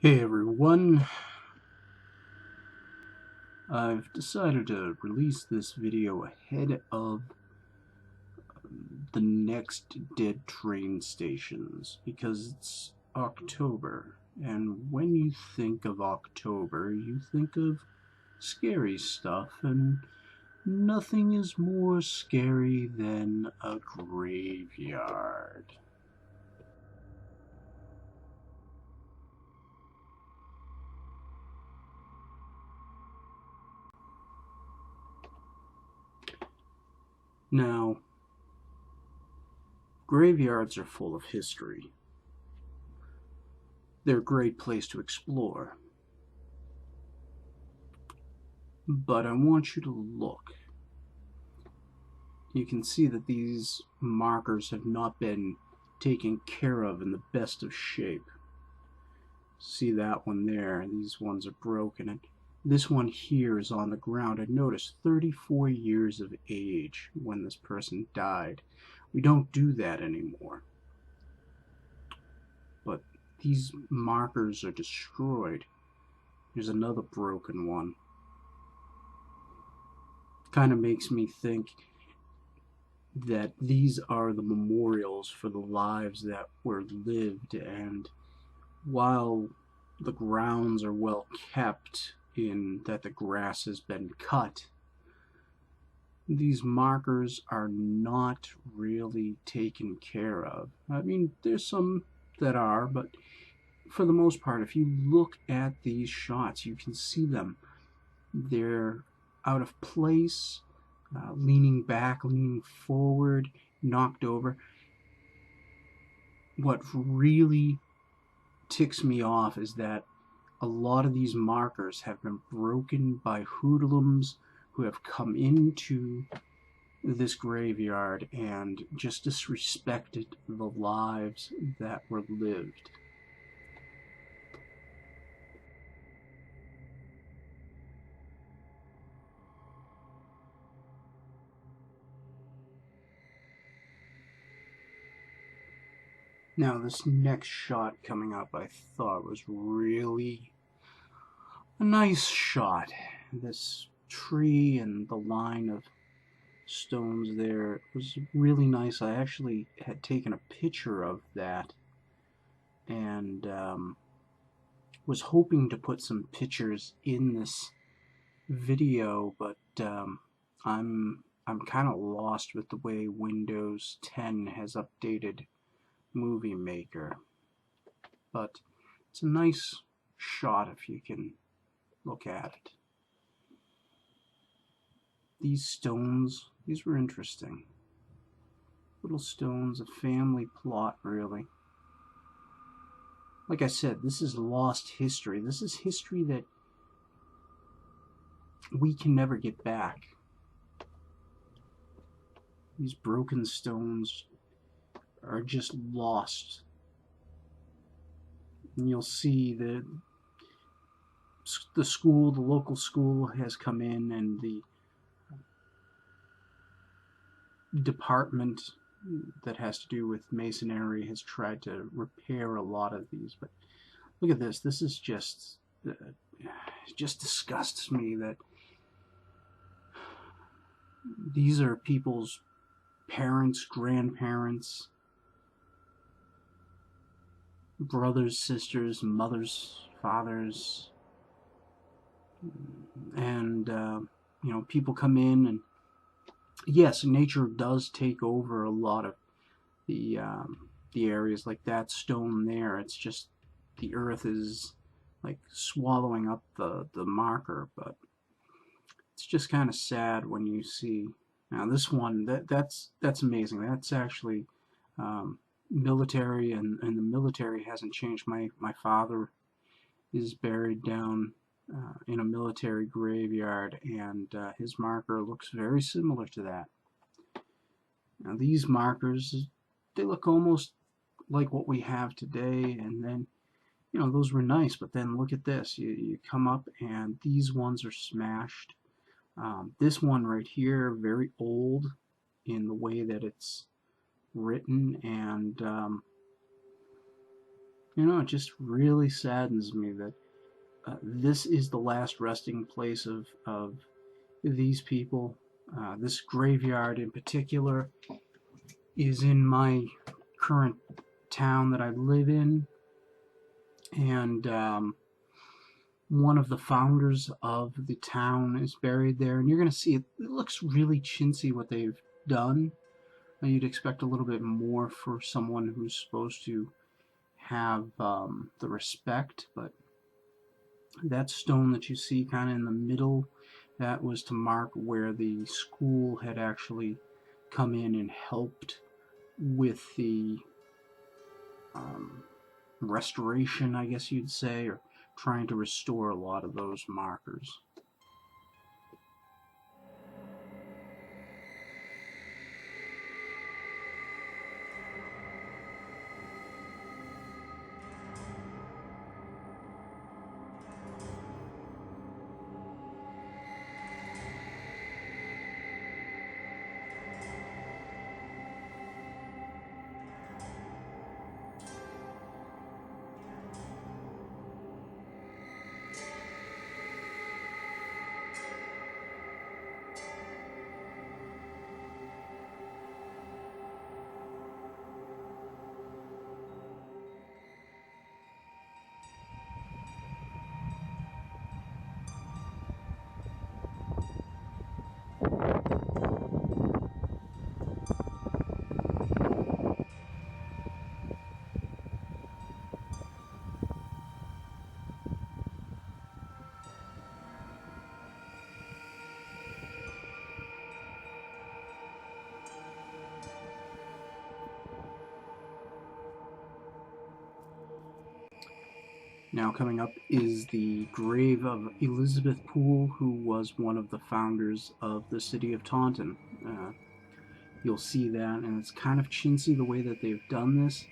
Hey everyone, I've decided to release this video ahead of the next dead train stations because it's October, and when you think of October, you think of scary stuff, and nothing is more scary than a graveyard. Now, graveyards are full of history. They're a great place to explore. But I want you to look. You can see that these markers have not been taken care of in the best of shape. See that one there? These ones are broken. And this one here is on the ground. And notice 34 years of age when this person died. We don't do that anymore. But these markers are destroyed. Here's another broken one. Kind of makes me think that these are the memorials for the lives that were lived, and while the grounds are well kept in that the grass has been cut, these markers are not really taken care of. I mean, there's some that are, but for the most part, if you look at these shots, you can see them. They're out of place, leaning back, leaning forward, knocked over. What really ticks me off is that a lot of these markers have been broken by hoodlums who have come into this graveyard and just disrespected the lives that were lived. Now, this next shot coming up I thought was really a nice shot. This tree and the line of stones there was really nice. I actually had taken a picture of that and was hoping to put some pictures in this video, but I'm kind of lost with the way Windows 10 has updated Movie Maker. But it's a nice shot if you can look at it. These stones, these were interesting. Little stones, a family plot, really. Like I said, this is lost history. This is history that we can never get back. These broken stones are just lost. And you'll see that the school, the local school, has come in, and the department that has to do with masonry has tried to repair a lot of these. But look at this. This is just disgusts me that these are people's parents, grandparents, brothers, sisters, mothers, fathers, and people come in, and yes, nature does take over a lot of the areas. Like that stone there, it's just the earth is like swallowing up the marker, but it's just kind of sad when you see. Now this one, that's amazing. That's actually military, and the military hasn't changed. My father is buried down in a military graveyard, and his marker looks very similar to that. Now these markers, they look almost like what we have today, and then those were nice, but then look at this. You come up and these ones are smashed. This one right here, very old in the way that it's written, and It just really saddens me that this is the last resting place of these people. This graveyard in particular is in my current town that I live in, and one of the founders of the town is buried there. And you're going to see it looks really chintzy what they've done. You'd expect a little bit more for someone who's supposed to have the respect, but that stone that you see kind of in the middle, that was to mark where the school had actually come in and helped with the um, restoration, I guess you'd say, or trying to restore a lot of those markers. Now, coming up is the grave of Elizabeth Poole, who was one of the founders of the city of Taunton. You'll see that, and it's kind of chintzy the way that they've done this.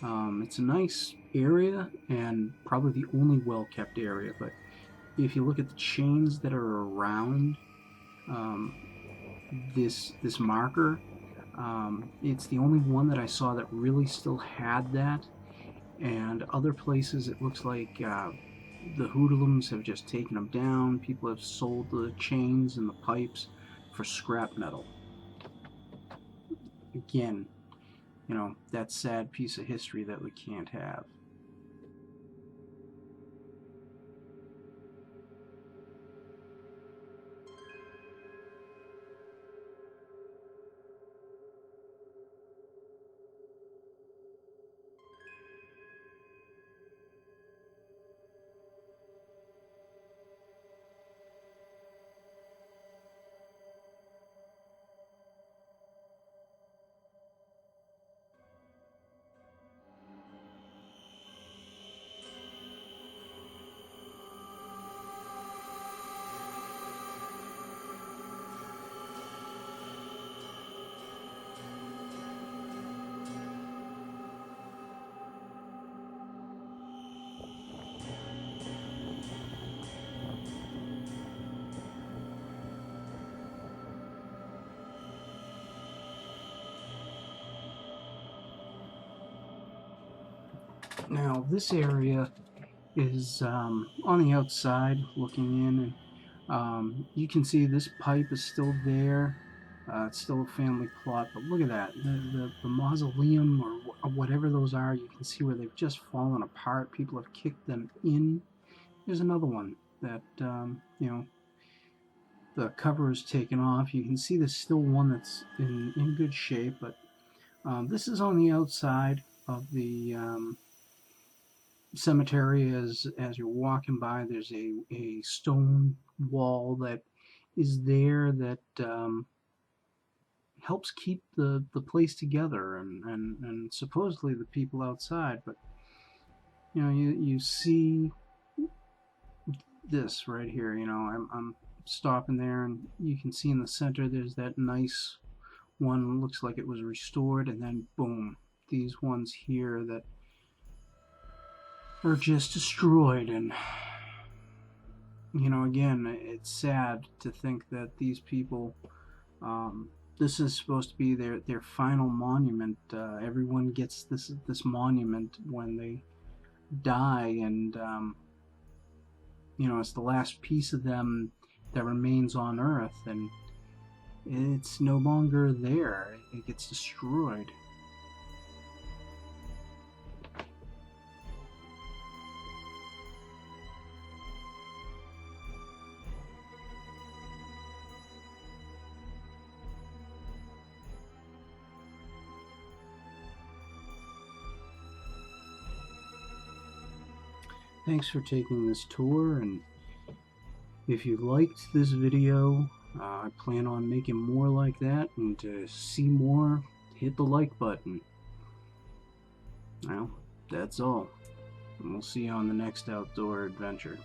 It's a nice area and probably the only well kept area, but if you look at the chains that are around um, this marker, it's the only one that I saw that really still had that. And other places, it looks like the hoodlums have just taken them down. People have sold the chains and the pipes for scrap metal. Again, that sad piece of history that we can't have. Now, this area is on the outside looking in, and you can see this pipe is still there. It's still a family plot, but look at that. The mausoleum, or whatever those are, you can see where they've just fallen apart. People have kicked them in. There's another one that, the cover is taken off. You can see there's still one that's in good shape, but this is on the outside of the cemetery. As you're walking by, there's a stone wall that is there that helps keep the place together, and supposedly the people outside. But you see this right here. I'm stopping there, and you can see in the center there's that nice one, looks like it was restored, and then boom, these ones here that are just destroyed. And again, it's sad to think that these people, this is supposed to be their final monument. Everyone gets this monument when they die, and it's the last piece of them that remains on Earth, and it's no longer there. It gets destroyed. Thanks for taking this tour, and if you liked this video, I plan on making more like that, and to see more, hit the like button. Well, that's all. And we'll see you on the next outdoor adventure.